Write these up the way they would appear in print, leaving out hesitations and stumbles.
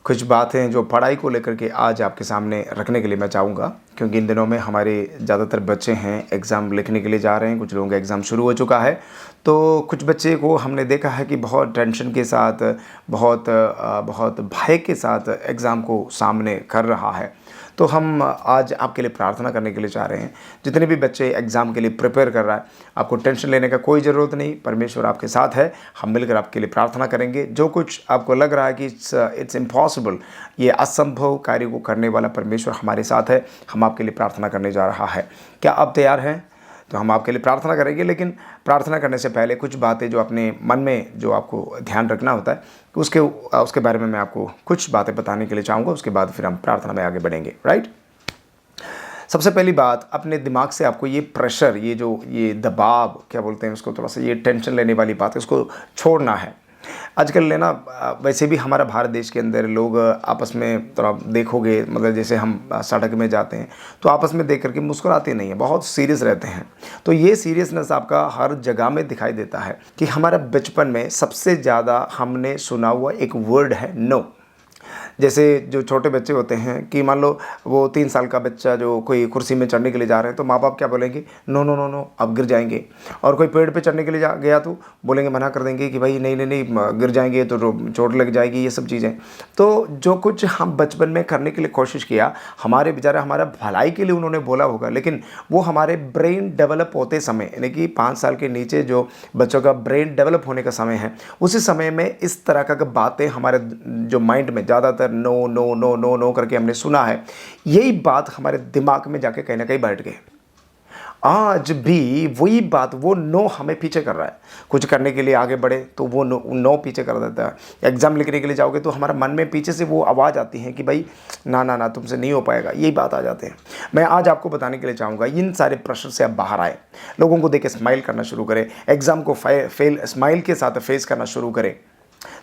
कुछ बातें जो पढ़ाई को लेकर के आज आपके सामने रखने के लिए मैं चाहूँगा, क्योंकि इन दिनों में हमारे ज़्यादातर बच्चे हैं एग्ज़ाम लिखने के लिए जा रहे हैं, कुछ लोगों का एग्ज़ाम शुरू हो चुका है। तो कुछ बच्चे को हमने देखा है कि बहुत टेंशन के साथ, बहुत भय के साथ एग्ज़ाम को सामने कर रहा है। तो हम आज आपके लिए प्रार्थना करने के लिए चाह रहे हैं। जितने भी बच्चे एग्ज़ाम के लिए प्रिपेयर कर रहा है, आपको टेंशन लेने का कोई ज़रूरत नहीं, परमेश्वर आपके साथ है। हम मिलकर आपके लिए प्रार्थना करेंगे। जो कुछ आपको लग रहा है कि इट्स इम्पॉसिबल, ये असंभव कार्य को करने वाला परमेश्वर हमारे साथ है, हम आपके लिए प्रार्थना करने जा रहा है। क्या आप तैयार हैं? तो हम आपके लिए प्रार्थना करेंगे, लेकिन प्रार्थना करने से पहले कुछ बातें जो अपने मन में जो आपको ध्यान रखना होता है, उसके बारे में मैं आपको कुछ बातें बताने के लिए चाहूँगा। उसके बाद फिर हम प्रार्थना में आगे बढ़ेंगे। राइट। सबसे पहली बात, अपने दिमाग से आपको ये प्रेशर, ये दबाव क्या बोलते हैं उसको, थोड़ा सा ये टेंशन लेने वाली बात है, उसको छोड़ना है। आजकल लेना वैसे भी हमारा भारत देश के अंदर लोग आपस में थोड़ा देखोगे, मतलब जैसे हम सड़क में जाते हैं तो आपस में देख करके मुस्कुराते नहीं हैं, बहुत सीरियस रहते हैं। तो ये सीरियसनेस आपका हर जगह में दिखाई देता है कि हमारा बचपन में सबसे ज़्यादा हमने सुना हुआ एक वर्ड है नो। जैसे जो छोटे बच्चे होते हैं कि मान लो वो 3 साल का बच्चा जो कोई कुर्सी में चढ़ने के लिए जा रहे हैं, तो माँ बाप क्या बोलेंगे, नो नो नो नो, अब गिर जाएंगे। और कोई पेड़ पे चढ़ने के लिए गया तो बोलेंगे, मना कर देंगे कि भाई नहीं नहीं नहीं, गिर जाएंगे तो चोट लग जाएगी, ये सब चीज़ें। तो जो कुछ हम बचपन में करने के लिए कोशिश किया, हमारे बेचारा हमारा भलाई के लिए उन्होंने बोला होगा, लेकिन वो हमारे ब्रेन डेवलप होते समय, यानी कि 5 साल के नीचे जो बच्चों का ब्रेन डेवलप होने का समय है, उसी समय में इस तरह का बातें हमारे जो माइंड में ज़्यादातर no no no no no करके हमने सुना है, यही बात हमारे दिमाग में जाके कहीं ना कहीं बैठ गए। आज भी वही बात, वो नो हमें पीछे कर रहा है। कुछ करने के लिए आगे बढ़े तो वो नो पीछे कर देता है। एग्जाम लिखने के लिए जाओगे तो हमारा मन में पीछे से वो आवाज़ आती है कि भाई ना ना ना, तुमसे नहीं हो पाएगा, यही बात आ जाते हैं। मैं आज आपको बताने के लिए चाहूँगा, इन सारे प्रेशर से आप बाहर आए, लोगों को देख के स्माइल करना शुरू करें, एग्जाम को फेल स्माइल के साथ फेस करना शुरू करें।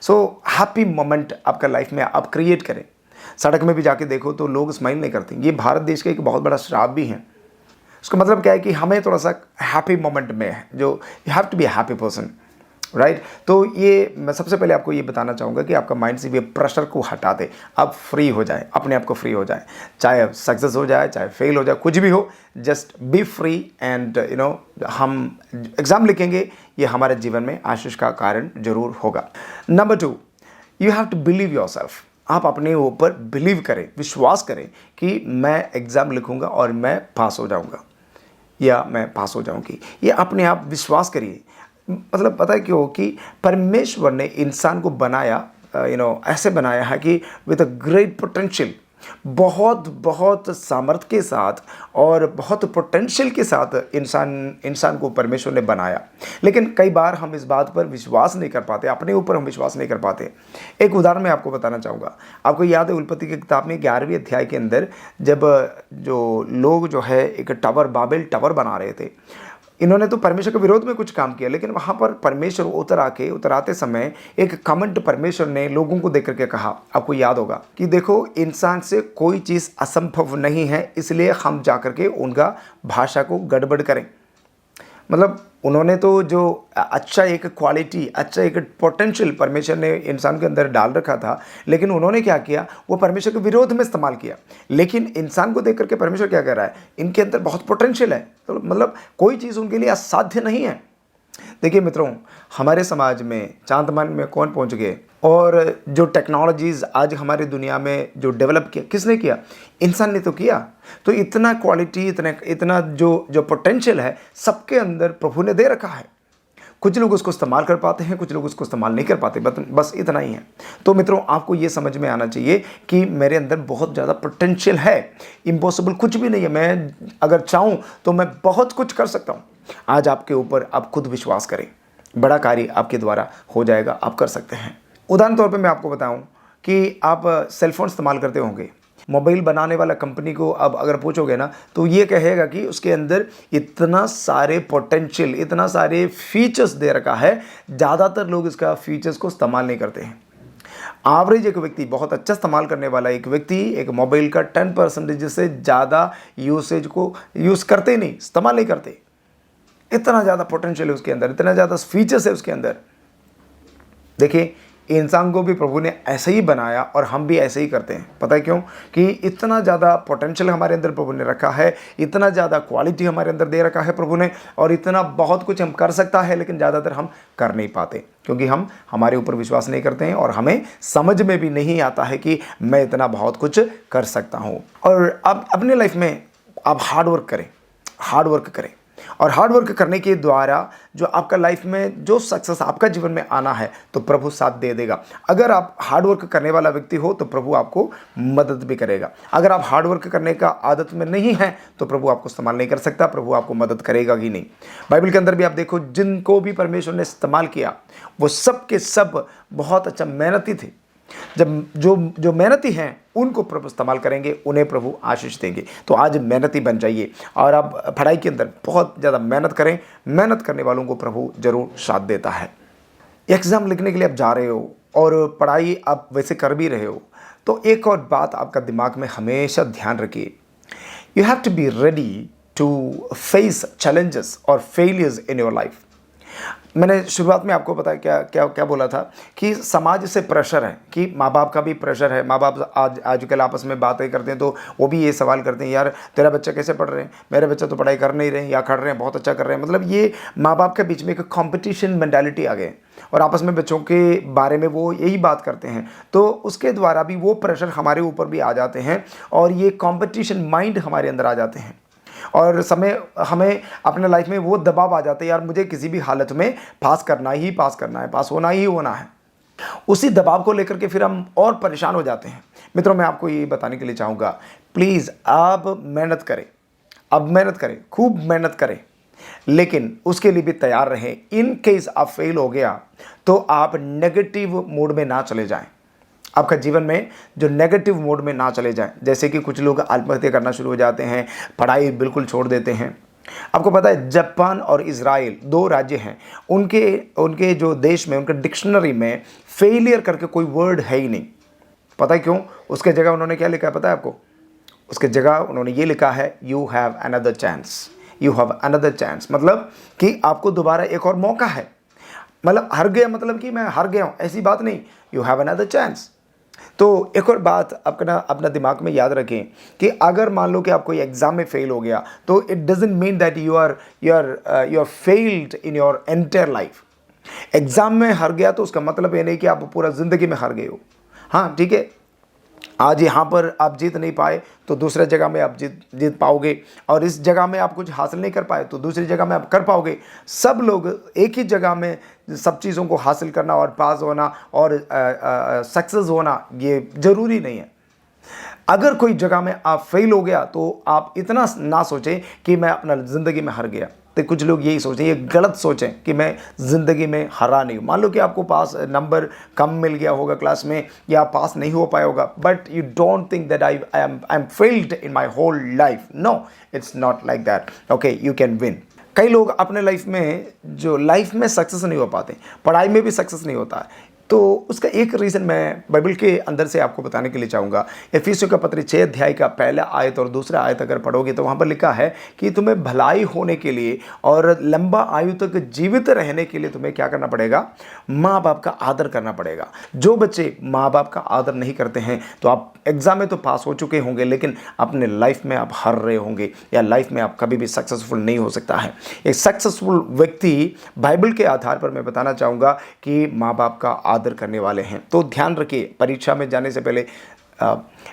सो हैप्पी मोमेंट आपका लाइफ में आप क्रिएट करें। सड़क में भी जाके देखो तो लोग स्माइल नहीं करते। ये भारत देश का एक बहुत बड़ा श्राप भी है। उसका मतलब क्या है कि हमें थोड़ा सा हैप्पी मोमेंट में है, जो you have to be happy person, right. तो ये मैं सबसे पहले आपको ये बताना चाहूँगा कि आपका माइंड से भी प्रेशर को हटा दे, आप फ्री हो जाए, अपने आप को फ्री हो जाए। चाहे सक्सेस हो जाए, चाहे फेल हो जाए, कुछ भी हो, जस्ट बी फ्री एंड हम एग्ज़ाम लिखेंगे, ये हमारे जीवन में आशीष का कारण जरूर होगा। Number 2, you have to believe yourself. आप अपने ऊपर बिलीव करें, विश्वास करें कि मैं एग्ज़ाम लिखूंगा और मैं पास हो जाऊंगा या मैं पास हो जाऊंगी। ये अपने आप विश्वास करिए। मतलब पता है क्यों? कि परमेश्वर ने इंसान को बनाया, ऐसे बनाया है कि विद अ ग्रेट पोटेंशियल, बहुत बहुत सामर्थ्य के साथ और बहुत पोटेंशियल के साथ इंसान को परमेश्वर ने बनाया। लेकिन कई बार हम इस बात पर विश्वास नहीं कर पाते, अपने ऊपर हम विश्वास नहीं कर पाते। एक उदाहरण मैं आपको बताना चाहूँगा। आपको याद है उत्पत्ति की किताब में 11वें अध्याय के अंदर जब जो लोग जो है एक बाबेल टावर बना रहे थे, इन्होंने तो परमेश्वर के विरोध में कुछ काम किया, लेकिन वहाँ पर परमेश्वर उतराते समय एक कमेंट परमेश्वर ने लोगों को देकर के कहा। आपको याद होगा कि देखो, इंसान से कोई चीज़ असंभव नहीं है, इसलिए हम जाकर के उनका भाषा को गड़बड़ करें। मतलब उन्होंने तो जो अच्छा एक क्वालिटी, अच्छा एक पोटेंशियल परमेश्वर ने इंसान के अंदर डाल रखा था, लेकिन उन्होंने क्या किया, वो परमेश्वर के विरोध में इस्तेमाल किया। लेकिन इंसान को देख करके परमेश्वर क्या कह रहा है, इनके अंदर बहुत पोटेंशियल है, तो मतलब कोई चीज़ उनके लिए असाध्य नहीं है। देखिए मित्रों, हमारे समाज में चांदमान में कौन पहुंच गए, और जो टेक्नोलॉजीज़ आज हमारी दुनिया में जो डेवलप किया, किसने किया? इंसान ने तो किया। तो इतना क्वालिटी, इतना जो पोटेंशियल है सबके अंदर प्रभु ने दे रखा है। कुछ लोग उसको इस्तेमाल कर पाते हैं, कुछ लोग उसको इस्तेमाल नहीं कर पाते, बस इतना ही है। तो मित्रों, आपको ये समझ में आना चाहिए कि मेरे अंदर बहुत ज़्यादा पोटेंशियल है, इम्पॉसिबल कुछ भी नहीं है। मैं अगर चाहूँ तो मैं बहुत कुछ कर सकता हूँ। आज आपके ऊपर आप खुद विश्वास करें, बड़ा कार्य आपके द्वारा हो जाएगा, आप कर सकते हैं। उदाहरण तौर पे मैं आपको बताऊं कि आप सेलफोन इस्तेमाल करते होंगे। मोबाइल बनाने वाला कंपनी को अब अगर पूछोगे ना, तो ये कहेगा कि उसके अंदर इतना सारे पोटेंशियल, इतना सारे फीचर्स दे रखा है, ज़्यादातर लोग इसका फीचर्स को इस्तेमाल नहीं करते हैं। एवरेज एक व्यक्ति, बहुत अच्छा इस्तेमाल करने वाला एक व्यक्ति, एक मोबाइल का 10% से ज़्यादा यूसेज को यूज़ करते नहीं, इस्तेमाल नहीं करते। इतना ज़्यादा पोटेंशियल है उसके अंदर, इतना ज़्यादा फीचर्स है उसके अंदर। देखिए, इंसान को भी प्रभु ने ऐसे ही बनाया और हम भी ऐसे ही करते हैं। पता है क्यों? कि इतना ज़्यादा पोटेंशियल हमारे अंदर प्रभु ने रखा है, इतना ज़्यादा क्वालिटी हमारे अंदर दे रखा है प्रभु ने, और इतना बहुत कुछ हम कर सकता है, लेकिन ज़्यादातर हम कर नहीं पाते क्योंकि हम हमारे ऊपर विश्वास नहीं करते हैं और हमें समझ में भी नहीं आता है कि मैं इतना बहुत कुछ कर सकता हूँ। और अब अपने लाइफ में आप हार्ड वर्क करें, हार्ड वर्क करें, और हार्ड वर्क करने के द्वारा जो आपका लाइफ में जो सक्सेस आपका जीवन में आना है तो प्रभु साथ दे देगा। अगर आप हार्ड वर्क करने वाला व्यक्ति हो तो प्रभु आपको मदद भी करेगा। अगर आप हार्ड वर्क करने का आदत में नहीं है तो प्रभु आपको इस्तेमाल नहीं कर सकता, प्रभु आपको मदद करेगा ही नहीं। बाइबल के अंदर भी आप देखो, जिनको भी परमेश्वर ने इस्तेमाल किया वो सब के सब बहुत अच्छा मेहनती थे। जब जो जो मेहनती हैं उनको प्रभु इस्तेमाल करेंगे, उन्हें प्रभु आशीष देंगे। तो आज मेहनती बन जाइए और आप पढ़ाई के अंदर बहुत ज़्यादा मेहनत करें। मेहनत करने वालों को प्रभु जरूर साथ देता है। एग्ज़ाम लिखने के लिए आप जा रहे हो और पढ़ाई आप वैसे कर भी रहे हो, तो एक और बात आपका दिमाग में हमेशा ध्यान रखिए, you have to be ready to face challenges और फेलियर्स इन योर लाइफ। मैंने शुरुआत में आपको पता है क्या क्या क्या बोला था कि समाज से प्रेशर है, कि माँ बाप का भी प्रेशर है। माँ बाप आजकल आपस में बातें करते हैं तो वो भी ये सवाल करते हैं, यार तेरा बच्चा कैसे पढ़ रहे हैं, मेरे बच्चा तो पढ़ाई कर नहीं रहे हैं या कर रहे हैं, बहुत अच्छा कर रहे हैं। मतलब ये माँ बाप के बीच में एक कंपटीशन मेंटालिटी आ गई और आपस में बच्चों के बारे में वो यही बात करते हैं, तो उसके द्वारा भी वो प्रेशर हमारे ऊपर भी आ जाते हैं और ये कॉम्पिटिशन माइंड हमारे अंदर आ जाते हैं और समय हमें अपने लाइफ में वो दबाव आ जाते हैं, यार मुझे किसी भी हालत में पास करना ही पास करना है, पास होना ही होना है। उसी दबाव को लेकर के फिर हम और परेशान हो जाते हैं। मित्रों, मैं आपको ये बताने के लिए चाहूँगा, प्लीज़ आप मेहनत करें, अब मेहनत करें, खूब मेहनत करें, लेकिन उसके लिए भी तैयार रहें। इन केस आप फेल हो गया तो आप नेगेटिव मोड में ना चले जाएं, आपका जीवन में जो नेगेटिव मोड में ना चले जाएं। जैसे कि कुछ लोग आत्महत्या करना शुरू हो जाते हैं, पढ़ाई बिल्कुल छोड़ देते हैं। आपको पता है जापान और इजराइल 2 राज्य हैं, उनके जो देश में, उनके डिक्शनरी में फेलियर करके कोई वर्ड है ही नहीं। पता है क्यों? उसके जगह उन्होंने क्या लिखा है पता है आपको? उसके जगह उन्होंने ये लिखा है, you have another chance, you have another chance. मतलब कि आपको दोबारा एक और मौका है। मतलब हार गया मतलब कि मैं हार गया हूँ, ऐसी बात नहीं, यू हैव अनदर चांस। तो एक और बात अपना दिमाग में याद रखें कि अगर मान लो कि आप कोई एग्जाम में फेल हो गया तो it doesn't mean that you are failed in your entire life. Exam में हार गया तो उसका मतलब ये नहीं कि आप पूरा ज़िंदगी में हार गए हो। हाँ ठीक है, आज यहाँ पर आप जीत नहीं पाए तो दूसरे जगह में आप जीत पाओगे, और इस जगह में आप कुछ हासिल नहीं कर पाए तो दूसरी जगह में आप कर पाओगे। सब लोग एक ही जगह में सब चीज़ों को हासिल करना और पास होना और सक्सेस होना ये ज़रूरी नहीं है। अगर कोई जगह में आप फेल हो गया तो आप इतना ना सोचें कि मैं अपना ज़िंदगी में हार गया। तो कुछ लोग यही सोचें, ये गलत सोचें कि मैं ज़िंदगी में हारा नहीं हूँ। मान लो कि आपको पास नंबर कम मिल गया होगा क्लास में या पास नहीं हो पाया होगा, but you don't think that I am failed in my whole life. No, it's not like that. Okay, you can win. कई लोग अपने लाइफ में सक्सेस नहीं हो पाते, पढ़ाई में भी सक्सेस नहीं होता है। तो उसका एक रीज़न मैं बाइबल के अंदर से आपको बताने के लिए चाहूँगा। इफिसियों का पत्र 6 अध्याय का पहला आयत और दूसरा आयत अगर पढ़ोगे तो वहाँ पर लिखा है कि तुम्हें भलाई होने के लिए और लंबा आयु तक जीवित रहने के लिए तुम्हें क्या करना पड़ेगा? माँ बाप का आदर करना पड़ेगा। जो बच्चे माँ बाप का आदर नहीं करते हैं तो आप एग्ज़ाम में तो पास हो चुके होंगे, लेकिन अपने लाइफ में आप हार रहे होंगे या लाइफ में आप कभी भी सक्सेसफुल नहीं हो सकता है। एक सक्सेसफुल व्यक्ति बाइबल के आधार पर मैं बताना चाहूँगा कि माँ बाप का आदर करने वाले हैं। तो ध्यान रखिए, परीक्षा में जाने से पहले,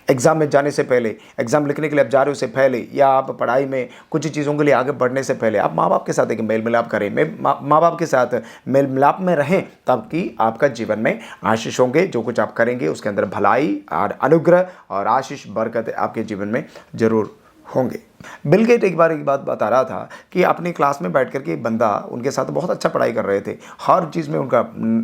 एग्ज़ाम में जाने से पहले, एग्ज़ाम लिखने के लिए आप जा रहे हो उससे पहले, या आप पढ़ाई में कुछ चीज़ों के लिए आगे बढ़ने से पहले आप माँ बाप के साथ एक मेल मिलाप करें। माँ बाप के साथ मेल मिलाप में रहें, ताकि आपका जीवन में आशीष होंगे। जो कुछ आप करेंगे उसके अंदर भलाई और अनुग्रह और आशीष बरकत आपके जीवन में ज़रूर होंगे। बिल गेट एक बार एक बात बता रहा था कि अपनी क्लास में बैठ कर के एक बंदा उनके साथ बहुत अच्छा पढ़ाई कर रहे थे, हर चीज़ में उनका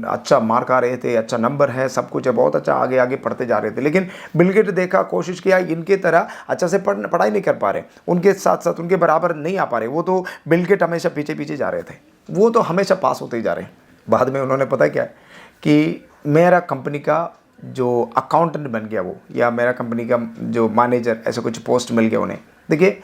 अच्छा मार्क आ रहे थे, अच्छा नंबर है, सब कुछ है, बहुत अच्छा आगे आगे पढ़ते जा रहे थे। लेकिन बिल गेट देखा, कोशिश किया, इनके तरह अच्छा से पढ़ाई नहीं कर पा रहे, उनके साथ साथ उनके बराबर नहीं आ पा रहे। वो तो बिल गेट हमेशा पीछे पीछे जा रहे थे, वो तो हमेशा पास होते ही जा रहे हैं। बाद में उन्होंने पता क्या कि मेरा कंपनी का जो अकाउंटेंट बन गया वो, या मेरा कंपनी का जो मैनेजर, ऐसा कुछ पोस्ट मिल गया उन्हें। देखिए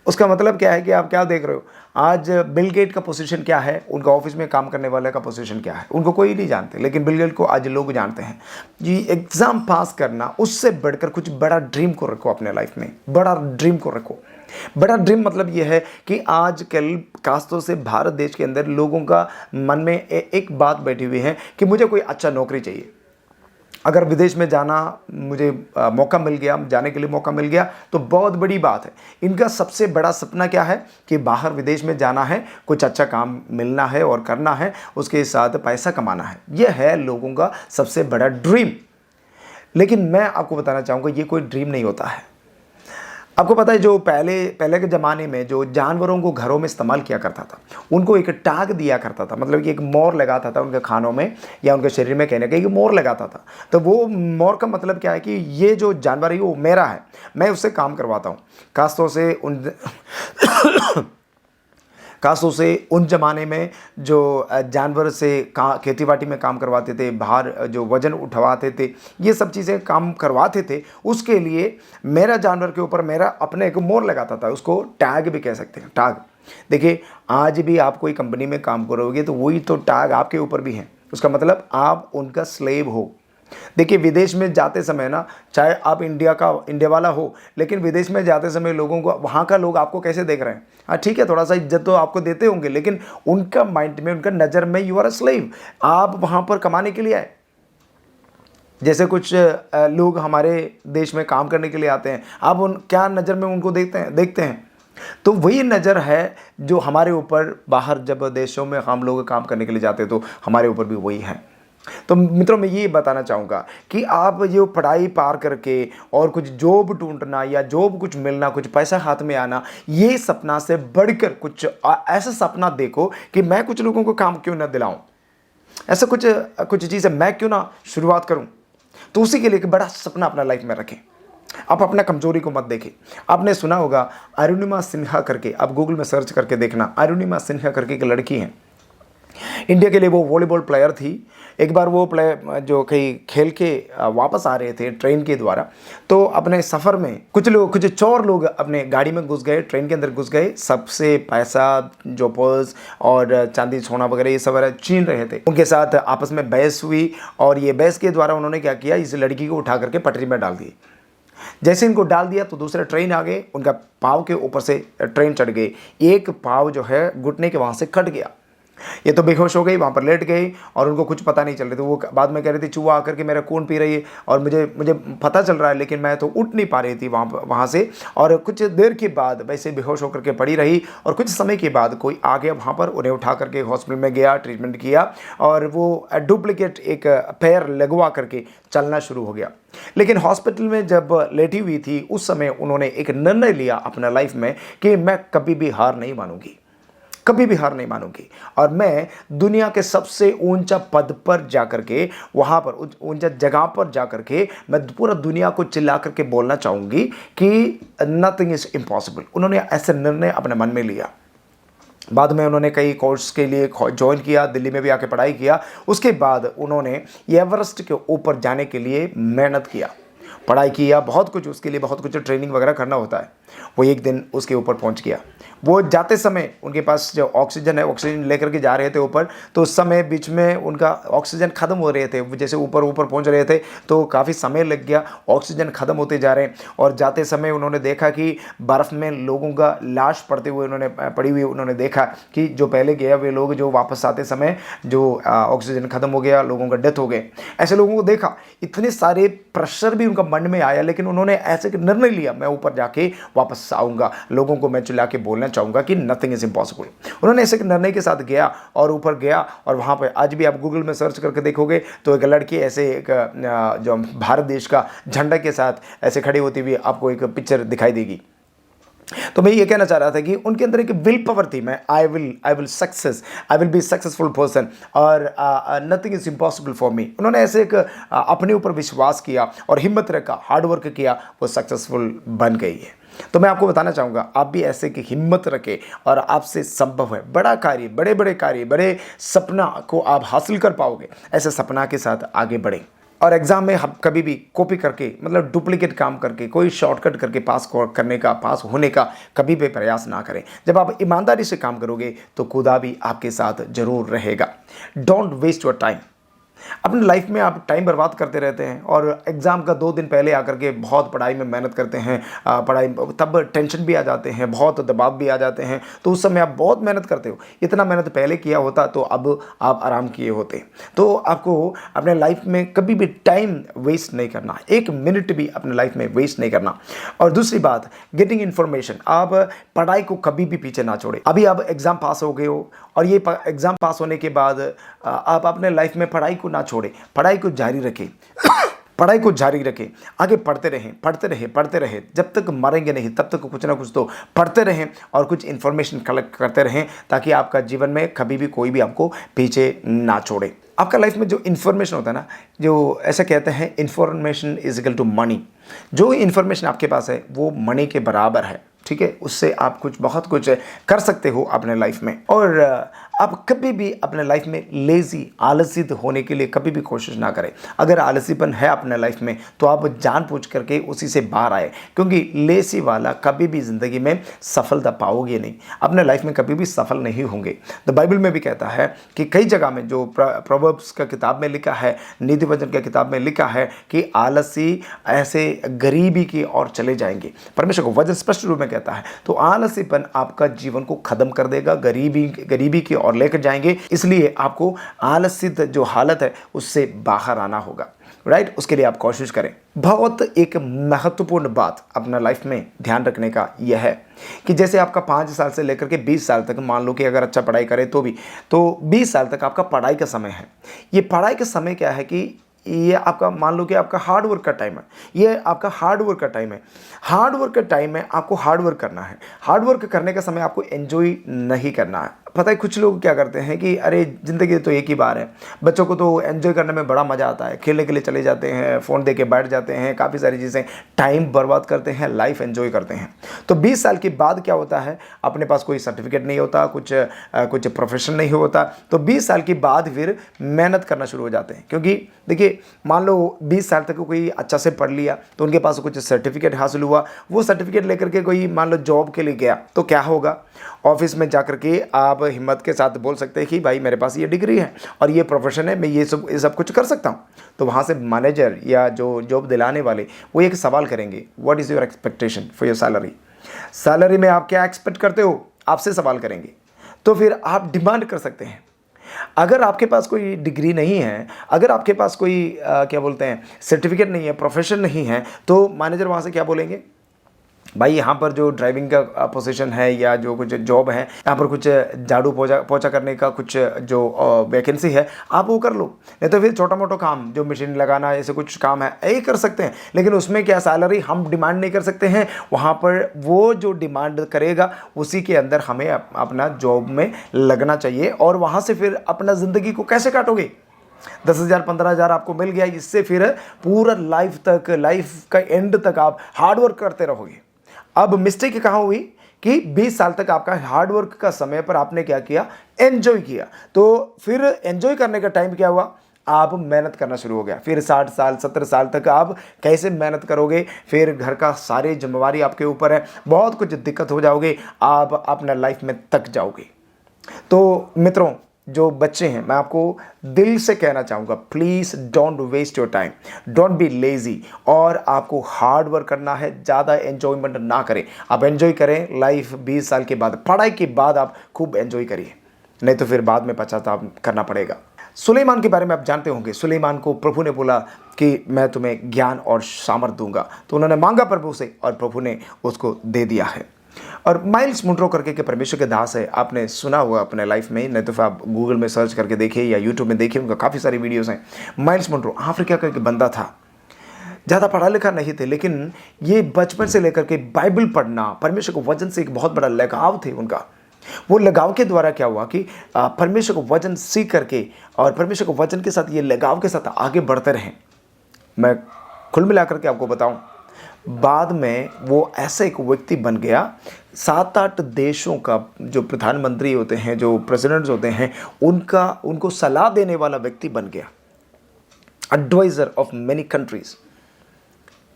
उसका मतलब क्या है कि आप क्या देख रहे हो, आज बिल गेट का पोजीशन क्या है, उनका ऑफिस में काम करने वाले का पोजीशन क्या है, उनको कोई नहीं जानते, लेकिन बिल गेट को आज लोग जानते हैं जी। एग्ज़ाम पास करना, उससे बढ़कर कुछ बड़ा ड्रीम को रखो अपने लाइफ में, बड़ा ड्रीम को रखो। बड़ा ड्रीम मतलब यह है कि आजकल खासतौर से भारत देश के अंदर लोगों का मन में एक बात बैठी हुई है कि मुझे कोई अच्छा नौकरी चाहिए। अगर विदेश में जाना मुझे मौका मिल गया, जाने के लिए मौका मिल गया तो बहुत बड़ी बात है। इनका सबसे बड़ा सपना क्या है कि बाहर विदेश में जाना है, कुछ अच्छा काम मिलना है और करना है, उसके साथ पैसा कमाना है। यह है लोगों का सबसे बड़ा ड्रीम। लेकिन मैं आपको बताना चाहूँगा ये कोई ड्रीम नहीं होता है। आपको पता है जो पहले के ज़माने में जो जानवरों को घरों में इस्तेमाल किया करता था, उनको एक टैग दिया करता था, मतलब कि एक मोहर लगाता था उनके खानों में या उनके शरीर में, कहने का एक मोहर लगाता था। तो वो मोहर का मतलब क्या है कि ये जो जानवर है वो मेरा है, मैं उससे काम करवाता हूँ। खासतौर से उन ज़माने में जो जानवर से खेती बाड़ी में काम करवाते थे, बाहर जो वज़न उठवाते थे, ये सब चीज़ें काम करवाते थे, उसके लिए मेरा जानवर के ऊपर मेरा अपने एक मोहर लगाता था। उसको टैग भी कह सकते हैं, टैग। देखिए आज भी आप कोई कंपनी में काम करोगे तो वही तो टैग आपके ऊपर भी है, उसका मतलब आप उनका स्लेव हो। देखिए विदेश में जाते समय ना, चाहे आप इंडिया वाला हो, लेकिन विदेश में जाते समय लोगों को, वहाँ का लोग आपको कैसे देख रहे हैं? हाँ ठीक है, थोड़ा सा इज्जत तो आपको देते होंगे, लेकिन उनका माइंड में, उनका नज़र में यू आर अ स्लेव, आप वहाँ पर कमाने के लिए आए। जैसे कुछ लोग हमारे देश में काम करने के लिए आते हैं, आप उन क्या नज़र में उनको देखते हैं। तो वही नज़र है जो हमारे ऊपर बाहर जब देशों में हम लोग काम करने के लिए जाते हैं तो हमारे ऊपर भी वही है। तो मित्रों मैं ये बताना चाहूँगा कि आप ये पढ़ाई पार करके और कुछ जॉब ढूंढना या जॉब कुछ मिलना, कुछ पैसा हाथ में आना, ये सपना से बढ़कर कुछ ऐसा सपना देखो कि मैं कुछ लोगों को काम क्यों ना दिलाऊं, ऐसा कुछ चीज़ें मैं क्यों ना शुरुआत करूं। तो उसी के लिए एक बड़ा सपना अपना लाइफ में रखें। आप अपना कमजोरी को मत देखें। आपने सुना होगा अरुणिमा सिन्हा करके, आप गूगल में सर्च करके देखना, अरुणिमा सिन्हा करके एक लड़की है, इंडिया के लिए वो वॉलीबॉल प्लेयर थी। एक बार वो जो कहीं खेल के वापस आ रहे थे ट्रेन के द्वारा, तो अपने सफ़र में कुछ चोर लोग अपने गाड़ी में घुस गए, ट्रेन के अंदर घुस गए, सबसे पैसा, जो पर्स और चांदी सोना वगैरह ये सब छीन रहे थे। उनके साथ आपस में बहस हुई और ये बहस के द्वारा उन्होंने क्या किया, इस लड़की को उठा करके पटरी में डाल दी। जैसे इनको डाल दिया तो दूसरे ट्रेन आ गए, उनका पाँव के ऊपर से ट्रेन चढ़ गई, एक पाँव जो है घुटने के वहाँ से कट गया। ये तो बेहोश हो गई, वहाँ पर लेट गई और उनको कुछ पता नहीं चल रही थी। वो बाद में कह रही थी चूहा आकर के मेरा खून पी रही है और मुझे पता चल रहा है, लेकिन मैं तो उठ नहीं पा रही थी वहाँ से। और कुछ देर के बाद वैसे बेहोश होकर के पड़ी रही और कुछ समय के बाद कोई आ गया वहाँ पर, उन्हें उठा करके हॉस्पिटल में गया, ट्रीटमेंट किया और वो डुप्लीकेट एक पैर लगवा करके चलना शुरू हो गया। लेकिन हॉस्पिटल में जब लेटी हुई थी उस समय उन्होंने एक निर्णय लिया अपना लाइफ में कि मैं कभी भी हार नहीं मानूंगी, कभी भी हार नहीं मानूंगी और मैं दुनिया के सबसे ऊंचा पद पर जाकर के, वहाँ पर ऊंचा जगह पर जाकर के मैं पूरा दुनिया को चिल्ला करके बोलना चाहूँगी कि नथिंग इज़ इम्पॉसिबल। उन्होंने ऐसे निर्णय अपने मन में लिया। बाद में उन्होंने कई कोर्स के लिए ज्वाइन किया, दिल्ली में भी आके पढ़ाई किया। उसके बाद उन्होंने एवरेस्ट के ऊपर जाने के लिए मेहनत किया, पढ़ाई किया, बहुत कुछ उसके लिए, बहुत कुछ ट्रेनिंग वगैरह करना होता है। वो एक दिन उसके ऊपर पहुंच गया। वो जाते समय उनके पास जो ऑक्सीजन है, ऑक्सीजन लेकर के जा रहे थे ऊपर, तो उस समय बीच में उनका ऑक्सीजन ख़त्म हो रहे थे। जैसे ऊपर पहुंच रहे थे तो काफ़ी समय लग गया, ऑक्सीजन ख़त्म होते जा रहे हैं। और जाते समय उन्होंने देखा कि बर्फ़ में लोगों का लाश पड़ते हुए पड़ी हुई उन्होंने देखा कि जो पहले गए हुए लोग, जो वापस आते समय जो ऑक्सीजन ख़त्म हो गया, लोगों का डेथ हो गए, ऐसे लोगों को देखा। इतने सारे प्रेशर भी उनका मन में आया, लेकिन उन्होंने ऐसे निर्णय लिया, मैं ऊपर जाके वापस आऊँगा, लोगों को मैं चिल्ला के बोलना चाहूँगा कि नथिंग इज़ इम्पॉसिबल। उन्होंने ऐसे निर्णय के साथ गया और ऊपर गया। और वहाँ पर आज भी आप गूगल में सर्च करके देखोगे तो एक लड़की ऐसे एक जो भारत देश का झंडा के साथ ऐसे खड़ी होती हुई आपको एक पिक्चर दिखाई देगी। तो मैं ये कहना चाह रहा था कि उनके अंदर एक विल पावर थी, मैं I will be successful person और nothing is impossible for me. उन्होंने ऐसे एक अपने ऊपर विश्वास किया और हिम्मत रखा, हार्ड वर्क किया, वो सक्सेसफुल बन गई है। तो मैं आपको बताना चाहूँगा आप भी ऐसे की हिम्मत रखें और आपसे संभव है बड़ा कार्य, बड़े कार्य, बड़े सपना को आप हासिल कर पाओगे। ऐसे सपना के साथ आगे बढ़ें। और एग्ज़ाम में हम कभी भी कॉपी करके मतलब डुप्लीकेट काम करके कोई शॉर्टकट करके पास होने का कभी भी प्रयास ना करें। जब आप ईमानदारी से काम करोगे तो खुदा भी आपके साथ ज़रूर रहेगा। Don't waste your time. अपनी लाइफ में आप टाइम बर्बाद करते रहते हैं और एग्ज़ाम का 2 दिन पहले आकर के बहुत पढ़ाई में मेहनत करते हैं। पढ़ाई तब टेंशन भी आ जाते हैं, बहुत दबाव भी आ जाते हैं, तो उस समय आप बहुत मेहनत करते हो। इतना मेहनत पहले किया होता तो अब आप आराम किए होते। तो आपको अपने लाइफ में कभी भी टाइम वेस्ट नहीं करना, 1 मिनट भी अपने लाइफ में वेस्ट नहीं करना। और दूसरी बात, गेटिंग इन्फॉर्मेशन। आप पढ़ाई को कभी भी पीछे ना छोड़ें। अभी आप एग्ज़ाम पास हो गए हो और ये एग्ज़ाम पास होने के बाद आप अपने लाइफ में पढ़ाई को ना छोड़ें, पढ़ाई को जारी रखें। पढ़ाई को जारी रखें, आगे पढ़ते रहें जब तक मरेंगे नहीं तब तक कुछ ना कुछ तो पढ़ते रहें और कुछ इन्फॉर्मेशन कलेक्ट करते रहें, ताकि आपका जीवन में कभी भी कोई भी आपको पीछे ना छोड़े। आपका लाइफ में जो इन्फॉर्मेशन होता है ना, जो ऐसा कहते हैं information is equal to money. जो इन्फॉर्मेशन आपके पास है वो मनी के बराबर है, ठीक है। उससे आप बहुत कुछ कर सकते हो अपने लाइफ में। और आप कभी भी अपने लाइफ में लेज़ी, आलसी होने के लिए कभी भी कोशिश ना करें। अगर आलसीपन है अपने लाइफ में तो आप जानबूझ करके उसी से बाहर आए, क्योंकि लेज़ी वाला कभी भी ज़िंदगी में सफलता पाओगे नहीं, अपने लाइफ में कभी भी सफल नहीं होंगे। तो बाइबल में भी कहता है कि कई जगह में जो प्रोवर्ब्स का किताब में लिखा है, नीति वचन का किताब में लिखा है कि आलसी ऐसे गरीबी की ओर चले जाएंगे। परमेश्वर का वचन स्पष्ट रूप में कहता है। तो आलसीपन आपका जीवन को खत्म कर देगा, गरीबी की ओर लेकर जाएंगे। इसलिए आपको आलसित जो हालत है उससे बाहर आना होगा, राइट। उसके लिए आप कोशिश करें। बहुत एक महत्वपूर्ण बात अपना लाइफ में ध्यान रखने का यह है कि जैसे आपका 5 साल से लेकर के 20 साल तक, मान लो कि अगर अच्छा पढ़ाई करें तो 20 साल तक आपका पढ़ाई का समय है। ये पढ़ाई का समय क्या है कि ये आपका, मान लो कि आपका हार्ड वर्क का टाइम है। ये आपका हार्ड वर्क का टाइम है। हार्ड वर्क का टाइम में आपको हार्ड वर्क करना है। हार्ड वर्क करने का समय आपको एंजॉय नहीं करना है। पता है कुछ लोग क्या करते हैं कि अरे ज़िंदगी तो एक ही बार है। बच्चों को तो एंजॉय करने में बड़ा मज़ा आता है, खेलने के लिए चले जाते हैं, फ़ोन दे के बैठ जाते हैं, काफ़ी सारी चीज़ें टाइम बर्बाद करते हैं, लाइफ एंजॉय करते हैं। तो 20 साल के बाद क्या होता है, अपने पास कोई सर्टिफिकेट नहीं होता, कुछ प्रोफेशन नहीं होता। तो 20 साल के बाद फिर मेहनत करना शुरू हो जाते हैं। क्योंकि देखिए, मान लो 20 साल तक कोई अच्छा से पढ़ लिया तो उनके पास कुछ सर्टिफिकेट हासिल हुआ, वो सर्टिफिकेट लेकर के कोई मान लो जॉब के लिए गया तो क्या होगा, ऑफिस में जाकर के आप हिम्मत के साथ बोल सकते हैं कि भाई मेरे पास ये डिग्री है और ये प्रोफेशन है, मैं ये सब कुछ कर सकता हूँ। तो वहाँ से मैनेजर या जो जॉब दिलाने वाले वो एक सवाल करेंगे, what is your expectation for your salary में आप क्या एक्सपेक्ट करते हो, आपसे सवाल करेंगे। तो फिर आप डिमांड कर सकते हैं। अगर आपके पास कोई डिग्री नहीं है, अगर आपके पास कोई क्या बोलते हैं सर्टिफिकेट नहीं है, प्रोफेशन नहीं है, तो मैनेजर वहाँ से क्या बोलेंगे, भाई यहाँ पर जो ड्राइविंग का पोजीशन है या जो कुछ जॉब है, यहाँ पर कुछ झाड़ू पोछा करने का कुछ जो वैकेंसी है, आप वो कर लो। नहीं तो फिर छोटा मोटा काम जो मशीन लगाना ऐसे कुछ काम है यही कर सकते हैं, लेकिन उसमें क्या सैलरी हम डिमांड नहीं कर सकते हैं। वहाँ पर वो जो डिमांड करेगा उसी के अंदर हमें अपना जॉब में लगना चाहिए। और वहाँ से फिर अपना ज़िंदगी को कैसे काटोगे, 10,000 15,000 आपको मिल गया, इससे फिर पूरा लाइफ का एंड तक आप हार्डवर्क करते रहोगे। अब मिस्टेक कहाँ हुई कि 20 साल तक आपका हार्डवर्क का समय पर आपने क्या किया, एंजॉय किया। तो फिर एंजॉय करने का टाइम क्या हुआ, आप मेहनत करना शुरू हो गया। फिर 60 साल 70 साल तक आप कैसे मेहनत करोगे, फिर घर का सारी जिम्मेवारी आपके ऊपर है, बहुत कुछ दिक्कत हो जाओगे, आप अपना लाइफ में थक जाओगे। तो मित्रों, जो बच्चे हैं, मैं आपको दिल से कहना चाहूँगा, please don't waste your time, don't be lazy. और आपको हार्ड वर्क करना है, ज़्यादा एंजॉयमेंट ना करें। आप एंजॉय करें लाइफ 20 साल के बाद, पढ़ाई के बाद आप खूब एंजॉय करिए, नहीं तो फिर बाद में पश्चाताप करना पड़ेगा। सुलेमान के बारे में आप जानते होंगे। सुलेमान को प्रभु ने बोला कि मैं तुम्हें ज्ञान और सामर्थ दूंगा, तो उन्होंने मांगा प्रभु से और प्रभु ने उसको दे दिया है। और माइल्स मुनरो करके के परमेश्वर के दास है, आपने सुना हुआ अपने लाइफ में, नहीं तो फिर आप गूगल में सर्च करके देखिए या यूट्यूब में देखिए, उनका काफ़ी सारी वीडियोस हैं। माइल्स मुनरो अफ्रीका का एक बंदा था, ज़्यादा पढ़ा लिखा नहीं थे, लेकिन ये बचपन से लेकर के बाइबल पढ़ना, परमेश्वर को वचन से एक बहुत बड़ा लगाव थे उनका। वो लगाव के द्वारा क्या हुआ कि परमेश्वर को वचन सीख करके और परमेश्वर को वचन के साथ ये लगाव के साथ आगे बढ़ते रहे। मैं खुल मिला करके आपको बताऊं, बाद में वो ऐसा एक व्यक्ति बन गया, 7-8 देशों का जो प्रधानमंत्री होते हैं, जो प्रेसिडेंट्स होते हैं, उनको सलाह देने वाला व्यक्ति बन गया। Advisor of many countries.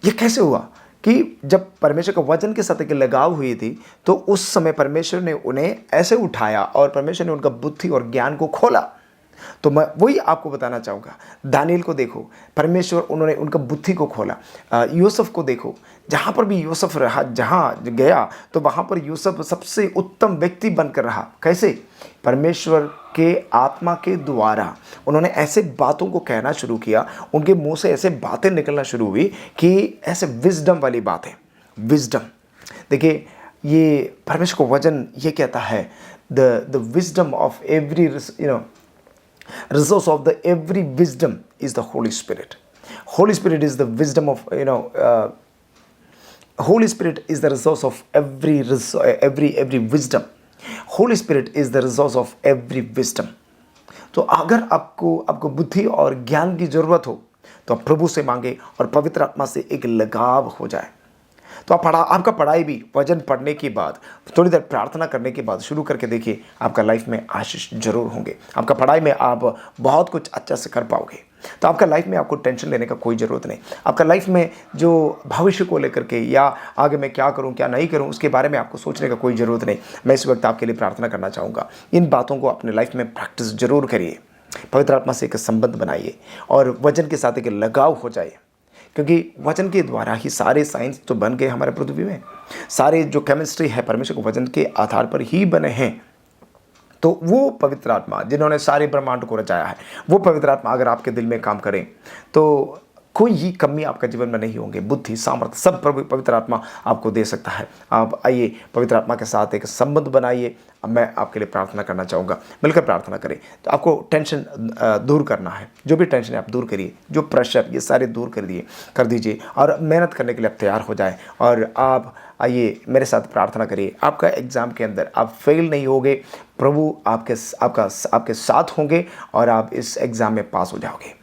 ये कैसे हुआ कि जब परमेश्वर के वचन के साथ एक लगाव हुई थी, तो उस समय परमेश्वर ने उन्हें ऐसे उठाया और परमेश्वर ने उनका बुद्धि और ज्ञान को खोला। तो मैं वही आपको बताना चाहूँगा। दानिएल को देखो, परमेश्वर उन्होंने उनका बुद्धि को खोला। यूसुफ को देखो, जहाँ पर भी यूसुफ रहा, जहाँ गया तो वहाँ पर यूसुफ सबसे उत्तम व्यक्ति बनकर रहा। कैसे? परमेश्वर के आत्मा के द्वारा उन्होंने ऐसे बातों को कहना शुरू किया, उनके मुंह से ऐसे बातें निकलना शुरू हुई कि ऐसे विजडम वाली बातें। विजडम, देखिए, ये परमेश्वर को वचन ये कहता है, the wisdom of every resource of the every wisdom is the Holy Spirit. Holy Spirit is the wisdom of, Holy Spirit is the resource of every wisdom. Holy Spirit is the resource of every wisdom. तो अगर आपको बुद्धि और ज्ञान की जरूरत हो तो आप प्रभु से मांगे और पवित्र आत्मा से एक लगाव हो जाए। तो आपका पढ़ाई भी वचन पढ़ने के बाद, थोड़ी देर प्रार्थना करने के बाद शुरू करके देखिए, आपका लाइफ में आशीष जरूर होंगे। आपका पढ़ाई में आप बहुत कुछ अच्छा से कर पाओगे। तो आपका लाइफ में आपको टेंशन लेने का कोई ज़रूरत नहीं। आपका लाइफ में जो भविष्य को लेकर के या आगे मैं क्या करूं क्या नहीं करूं उसके बारे में आपको सोचने का कोई ज़रूरत नहीं। मैं इस वक्त आपके लिए प्रार्थना करना चाहूँगा। इन बातों को अपने लाइफ में प्रैक्टिस जरूर करिए। पवित्र आत्मा से एक संबंध बनाइए और वचन के साथ एक लगाव हो जाए, क्योंकि वचन के द्वारा ही सारे साइंस तो बन गए हमारे पृथ्वी में। सारे जो केमिस्ट्री है परमेश्वर के वचन के आधार पर ही बने हैं। तो वो पवित्र आत्मा जिन्होंने सारे ब्रह्मांड को रचाया है, वो पवित्र आत्मा अगर आपके दिल में काम करें तो कोई ही कमी आपका जीवन में नहीं होंगे। बुद्धि, सामर्थ्य सब पवित्र आत्मा आपको दे सकता है। आप आइए, पवित्र आत्मा के साथ एक संबंध बनाइए। अब मैं आपके लिए प्रार्थना करना चाहूँगा, मिलकर प्रार्थना करें। तो आपको टेंशन दूर करना है, जो भी टेंशन है आप दूर करिए, जो प्रेशर ये सारे दूर कर दीजिए और मेहनत करने के लिए आप तैयार हो जाए। और आप आइए मेरे साथ प्रार्थना करिए। आपका एग्ज़ाम के अंदर आप फेल नहीं होगे, प्रभु आपके साथ होंगे और आप इस एग्ज़ाम में पास हो जाओगे।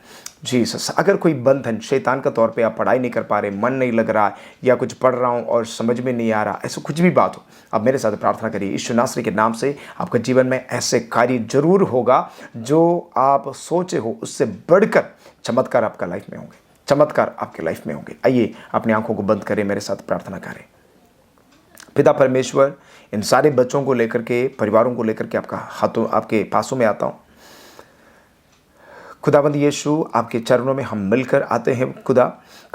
जीसस, अगर कोई बंधन शैतान का तौर पे आप पढ़ाई नहीं कर पा रहे, मन नहीं लग रहा या कुछ पढ़ रहा हूँ और समझ में नहीं आ रहा, ऐसा कुछ भी बात हो, आप मेरे साथ प्रार्थना करिए। यीशु नासरी के नाम से आपके जीवन में ऐसे कार्य जरूर होगा जो आप सोचे हो उससे बढ़कर चमत्कार आपका लाइफ में होंगे, चमत्कार आपके लाइफ में होंगे। आइए अपनी आंखों को बंद करें, मेरे साथ प्रार्थना करें। पिता परमेश्वर, इन सारे बच्चों को लेकर के, परिवारों को लेकर के आपके पासों में आता हूँ। खुदाबंद यीशु, आपके चरणों में हम मिलकर आते हैं। खुदा,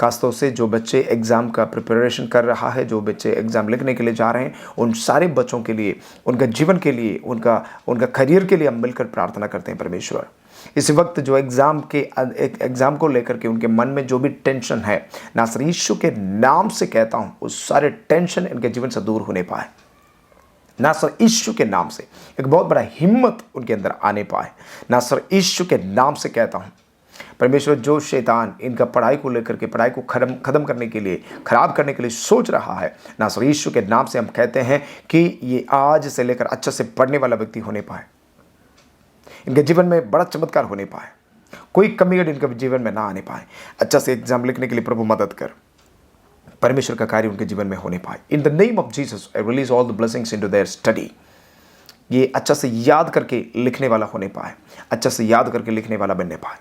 खासतौर से जो बच्चे एग्ज़ाम का प्रिपरेशन कर रहा है, जो बच्चे एग्ज़ाम लिखने के लिए जा रहे हैं, उन सारे बच्चों के लिए, उनका जीवन के लिए, उनका करियर के लिए हम मिलकर प्रार्थना करते हैं। परमेश्वर, इस वक्त जो एग्ज़ाम को लेकर के उनके मन में जो भी टेंशन है, नासरी यीशु के नाम से कहता हूँ, उस सारे टेंशन इनके जीवन से दूर होने पाए। नासर यीशु के नाम से एक बहुत बड़ा हिम्मत उनके अंदर आने पाए। नासर यीशु के नाम से कहता हूँ परमेश्वर, जो शैतान इनका पढ़ाई को लेकर के, पढ़ाई को ख़त्म करने के लिए, ख़राब करने के लिए सोच रहा है, नासर यीशु के नाम से हम कहते हैं कि ये आज से लेकर अच्छा से पढ़ने वाला व्यक्ति होने पाए। इनके जीवन में बड़ा चमत्कार होने पाए, कोई कमी इनके जीवन में ना आने पाए। अच्छा से एग्जाम लिखने के लिए प्रभु मदद कर, परमेश्वर का कार्य उनके जीवन में होने पाए। In the name of Jesus I release all the blessings into their study. ये अच्छा से याद करके लिखने वाला होने पाए, अच्छा से याद करके लिखने वाला बनने पाए।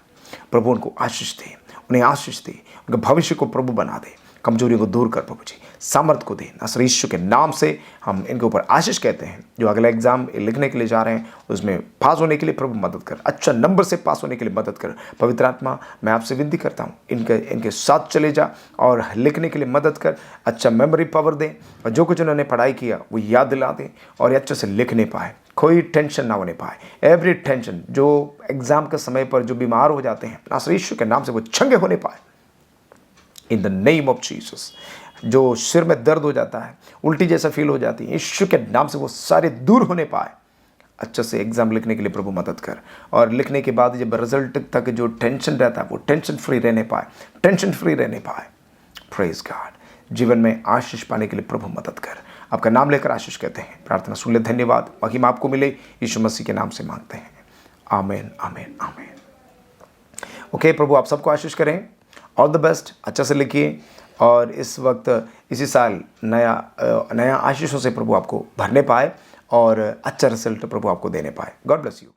प्रभु उनको आशीष दे, उन्हें आशीष दे, उनके भविष्य को प्रभु बना दे, कमजोरियों को दूर कर प्रभु जी, सामर्थ को दे। नासरी यीशु के नाम से हम इनके ऊपर आशीष कहते हैं। जो अगला एग्जाम लिखने के लिए जा रहे हैं उसमें पास होने के लिए प्रभु मदद कर, अच्छा नंबर से पास होने के लिए मदद कर। पवित्र आत्मा, मैं आपसे विनती करता हूँ, इनके साथ चले जा और लिखने के लिए मदद कर, अच्छा मेमोरी पावर दे और जो कुछ उन्होंने पढ़ाई किया वो याद दिला दे और अच्छे से लिखने पाए, कोई टेंशन ना होने पाए। एवरी टेंशन, जो एग्जाम के समय पर जो बीमार हो जाते हैं, नासरी यीशु के नाम से वो चंगे होने पाए। In the name of Jesus, जो सिर में दर्द हो जाता है, उल्टी जैसा फील हो जाती है, यीशु के नाम से वो सारे दूर होने पाए। अच्छे से एग्जाम लिखने के लिए प्रभु मदद कर और लिखने के बाद जब रिजल्ट तक जो टेंशन रहता है वो टेंशन फ्री रहने पाए, टेंशन फ्री रहने पाए। प्रेज गॉड, जीवन में आशीष पाने के लिए प्रभु मदद कर। आपका नाम लेकर आशीष कहते हैं, प्रार्थना सुन ले, धन्यवाद, महिमा आपको मिले, यीशु मसीह के नाम से मांगते हैं, आमीन आमीन आमीन। ओके, प्रभु आप सबको आशीष करें। ऑल द बेस्ट, अच्छा से लिखिए और इस वक्त इसी साल नया आशीषों से प्रभु आपको भरने पाए और अच्छा रिजल्ट प्रभु आपको देने पाए। God bless you.